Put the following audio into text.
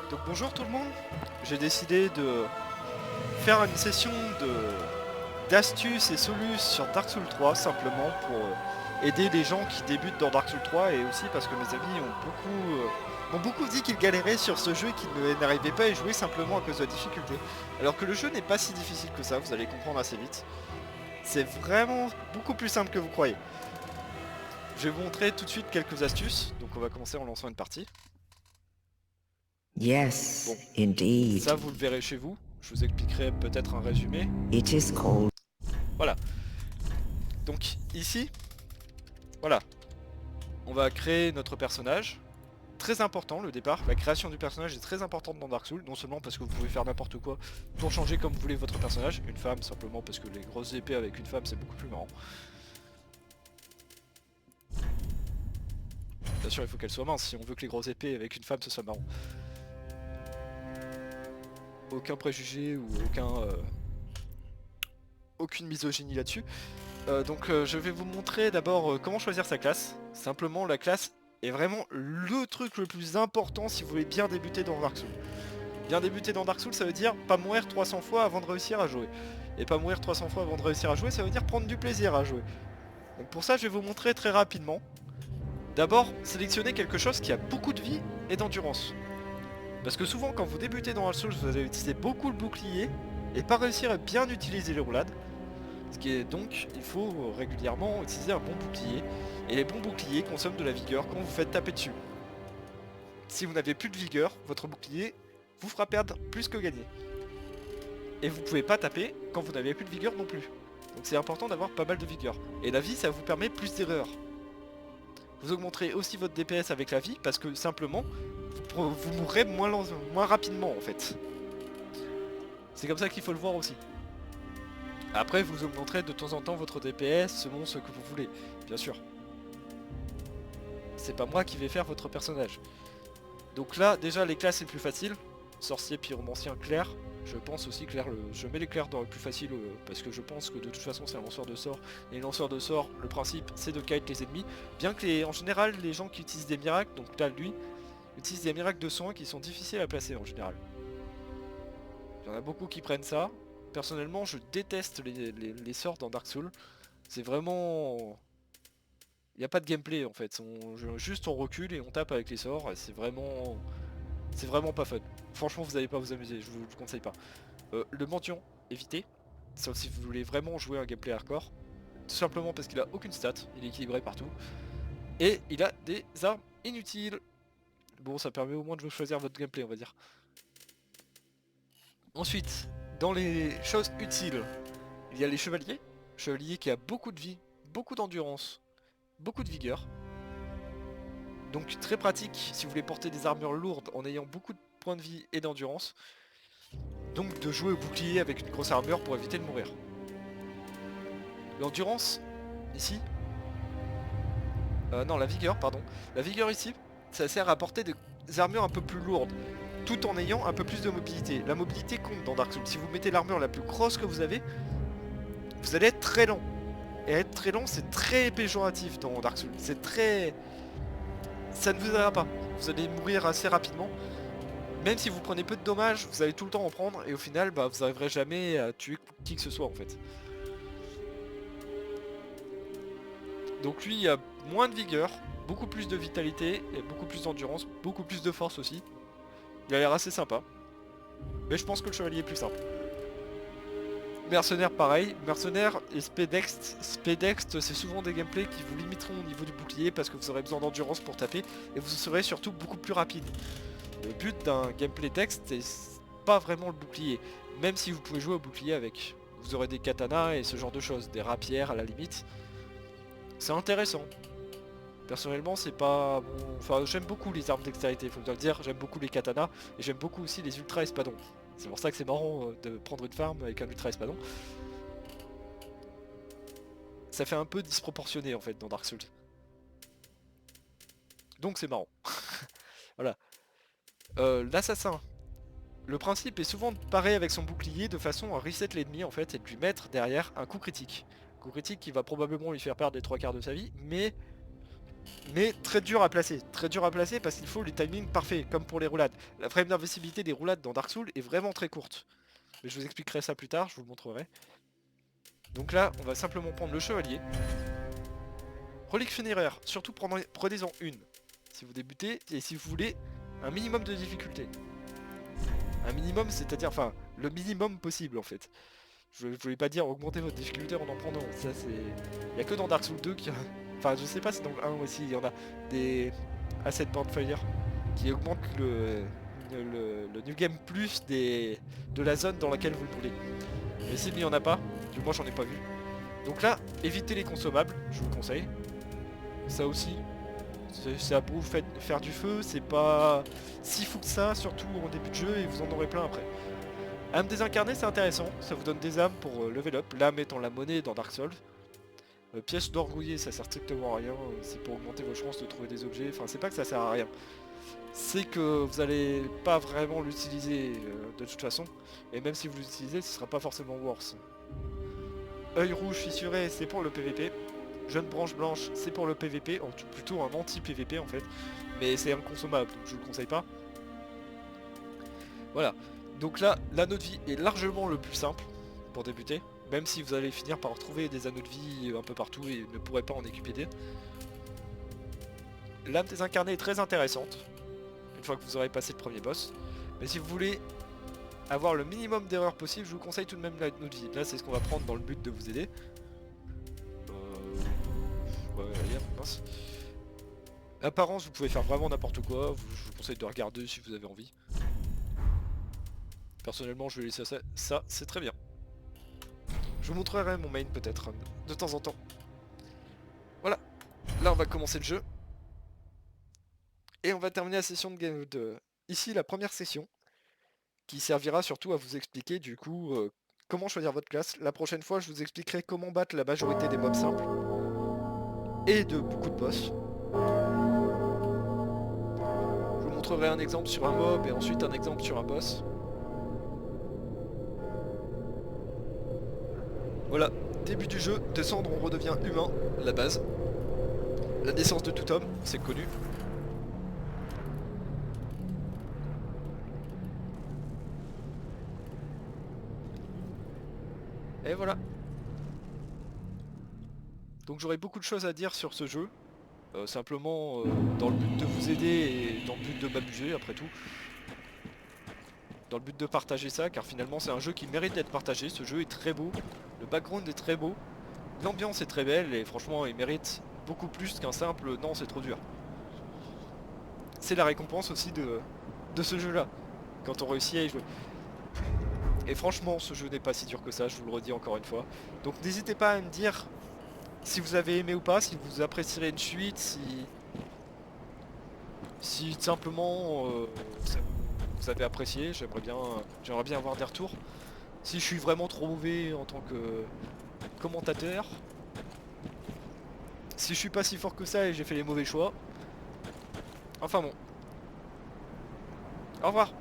Donc bonjour tout le monde, j'ai décidé de faire une session d'astuces et solutions sur Dark Souls 3 simplement pour aider les gens qui débutent dans Dark Souls 3 et aussi parce que mes amis m'ont beaucoup dit qu'ils galéraient sur ce jeu et qu'ils n'arrivaient pas à y jouer simplement à cause de la difficulté. Alors que le jeu n'est pas si difficile que ça, vous allez comprendre assez vite. C'est vraiment beaucoup plus simple que vous croyez. Je vais vous montrer tout de suite quelques astuces, donc on va commencer en lançant une partie. Yes, Bon, indeed. ça vous le verrez chez vous, je vous expliquerai peut-être un résumé. It is cold. Voilà. Donc ici, voilà, on va créer notre personnage. Très important le départ, la création du personnage est très importante dans Dark Souls, non seulement parce que vous pouvez faire n'importe quoi pour changer comme vous voulez votre personnage, une femme simplement parce que les grosses épées avec une femme c'est beaucoup plus marrant. Bien sûr il faut qu'elle soit mince si on veut que les grosses épées avec une femme ce soit marrant. Aucun préjugé ou aucune misogynie là-dessus. Je vais vous montrer d'abord comment choisir sa classe. Simplement la classe est vraiment le truc le plus important si vous voulez bien débuter dans Dark Souls. Bien débuter dans Dark Souls ça veut dire pas mourir 300 fois avant de réussir à jouer. Et pas mourir 300 fois avant de réussir à jouer ça veut dire prendre du plaisir à jouer. Donc pour ça je vais vous montrer très rapidement. D'abord sélectionnez quelque chose qui a beaucoup de vie et d'endurance. Parce que souvent quand vous débutez dans Dark Souls vous allez utiliser beaucoup le bouclier et pas réussir à bien utiliser les roulades. Ce qui est donc, il faut régulièrement utiliser un bon bouclier. Et les bons boucliers consomment de la vigueur quand vous faites taper dessus. Si vous n'avez plus de vigueur, votre bouclier vous fera perdre plus que gagner. Et vous pouvez pas taper quand vous n'avez plus de vigueur non plus. Donc c'est important d'avoir pas mal de vigueur. Et la vie, ça vous permet plus d'erreurs. Vous augmenterez aussi votre DPS avec la vie parce que simplement, vous mourrez moins rapidement en fait. C'est comme ça qu'il faut le voir aussi. Après, vous augmenterez de temps en temps votre DPS selon ce que vous voulez, bien sûr. C'est pas moi qui vais faire votre personnage. Donc là, déjà, les classes c'est le plus facile. Sorcier, pyromancien, clerc. Je pense aussi clerc, je mets les clercs dans le plus facile parce que je pense que de toute façon c'est un lanceur de sorts. Et les lanceurs de sorts, le principe c'est de kite les ennemis. Bien que en général, les gens qui utilisent des miracles, donc là lui, utilisent des miracles de soins qui sont difficiles à placer en général. Il y en a beaucoup qui prennent ça. Personnellement, je déteste les sorts dans Dark Souls. C'est vraiment... Il n'y a pas de gameplay en fait. Juste on recule et on tape avec les sorts. C'est vraiment... C'est vraiment pas fun. Franchement, vous n'allez pas vous amuser. Je vous le conseille pas. Le mendiant, évitez. Sauf si vous voulez vraiment jouer un gameplay hardcore. Tout simplement parce qu'il a aucune stat. Il est équilibré partout. Et il a des armes inutiles. Bon, ça permet au moins de choisir votre gameplay, on va dire. Ensuite, dans les choses utiles, il y a les chevaliers. Chevalier qui a beaucoup de vie, beaucoup d'endurance, beaucoup de vigueur. Donc très pratique si vous voulez porter des armures lourdes en ayant beaucoup de points de vie et d'endurance. Donc de jouer au bouclier avec une grosse armure pour éviter de mourir. L'endurance, ici... non, la vigueur, pardon. La vigueur ici, ça sert à porter des armures un peu plus lourdes, tout en ayant un peu plus de mobilité. La mobilité compte dans Dark Souls. Si vous mettez l'armure la plus grosse que vous avez, vous allez être très lent. Et être très lent, c'est très péjoratif dans Dark Souls. C'est très... Ça ne vous aidera pas. Vous allez mourir assez rapidement. Même si vous prenez peu de dommages, vous allez tout le temps en prendre. Et au final, bah, vous n'arriverez jamais à tuer qui que ce soit en fait. Donc lui, il a moins de vigueur, beaucoup plus de vitalité, et beaucoup plus d'endurance, beaucoup plus de force aussi. Il a l'air assez sympa. Mais je pense que le chevalier est plus simple. Mercenaire pareil, mercenaire et Spedext. Spedext c'est souvent des gameplays qui vous limiteront au niveau du bouclier parce que vous aurez besoin d'endurance pour taper et vous serez surtout beaucoup plus rapide. Le but d'un gameplay Dext c'est pas vraiment le bouclier, même si vous pouvez jouer au bouclier avec. Vous aurez des katanas et ce genre de choses, des rapières à la limite. C'est intéressant. Personnellement c'est pas bon... Enfin j'aime beaucoup les armes dextérité, faut bien le dire, j'aime beaucoup les katanas et j'aime beaucoup aussi les ultra espadons. C'est pour ça que c'est marrant de prendre une farm avec un ultra espadon. Ça fait un peu disproportionné en fait dans Dark Souls. Donc c'est marrant. Voilà. L'assassin. Le principe est souvent de parer avec son bouclier de façon à reset l'ennemi en fait et de lui mettre derrière un coup critique. Coup critique qui va probablement lui faire perdre les 3 quarts de sa vie, mais Mais très dur à placer. Très dur à placer parce qu'il faut les timings parfaits, comme pour les roulades. La frame d'invincibilité des roulades dans Dark Souls est vraiment très courte. Mais je vous expliquerai ça plus tard, je vous le montrerai. Donc là, on va simplement prendre le chevalier. Relique funéraire, surtout prenez-en une. Si vous débutez et si vous voulez un minimum de difficulté. Un minimum, c'est-à-dire, enfin, le minimum possible en fait. Je voulais pas dire augmenter votre difficulté en prenant. Ça c'est... Il y a que dans Dark Souls 2 qui... Enfin, je sais pas si dans le 1 aussi, il y en a des Asset Bonfire qui augmentent le New Game Plus de la zone dans laquelle vous le voulez. Mais s'il n'y en a pas, du moins j'en ai pas vu. Donc là, évitez les consommables, je vous le conseille. Ça aussi, c'est à vous faire du feu, c'est pas si fou que ça, surtout au début de jeu, et vous en aurez plein après. Âme désincarnée, c'est intéressant, ça vous donne des âmes pour level up, l'âme étant la monnaie dans Dark Souls. Pièce d'or rouillée, ça sert strictement à rien, c'est pour augmenter vos chances de trouver des objets, enfin c'est pas que ça sert à rien. C'est que vous allez pas vraiment l'utiliser de toute façon, et même si vous l'utilisez, ce sera pas forcément worse. Œil rouge fissuré, c'est pour le PVP. Jeune branche blanche, c'est pour le PVP, plutôt un anti-PVP en fait, mais c'est inconsommable, donc je vous le conseille pas. Voilà, donc là, l'anneau de vie est largement le plus simple pour débuter, même si vous allez finir par retrouver des anneaux de vie un peu partout et ne pourrez pas en équiper des. L'âme désincarnée est très intéressante, une fois que vous aurez passé le premier boss, mais si vous voulez avoir le minimum d'erreurs possible, je vous conseille tout de même l'anneau de vie. Là, c'est ce qu'on va prendre dans le but de vous aider. Mince. Apparence, vous pouvez faire vraiment n'importe quoi, je vous conseille de regarder si vous avez envie. Personnellement, je vais laisser ça, c'est très bien. Je vous montrerai mon main peut-être, de temps en temps. Voilà, là on va commencer le jeu. Et on va terminer la session de game ici la première session, qui servira surtout à vous expliquer du coup comment choisir votre classe. La prochaine fois, je vous expliquerai comment battre la majorité des mobs simples. Et de beaucoup de boss. Je vous montrerai un exemple sur un mob et ensuite un exemple sur un boss. Voilà, début du jeu, descendre on redevient humain, la base. La naissance de tout homme, c'est connu. Et voilà. Donc j'aurais beaucoup de choses à dire sur ce jeu. Simplement dans le but de vous aider et dans le but de m'amuser après tout. Dans le but de partager ça, car finalement c'est un jeu qui mérite d'être partagé. Ce jeu est très beau, le background est très beau, l'ambiance est très belle et franchement il mérite beaucoup plus qu'un simple non c'est trop dur. C'est la récompense aussi de ce jeu là, quand on réussit à y jouer. Et franchement ce jeu n'est pas si dur que ça, je vous le redis encore une fois. Donc n'hésitez pas à me dire si vous avez aimé ou pas, si vous apprécierez une suite, si simplement vous avez apprécié, j'aimerais bien avoir des retours. Si je suis vraiment trop mauvais en tant que commentateur, si je suis pas si fort que ça et j'ai fait les mauvais choix. Enfin bon. Au revoir.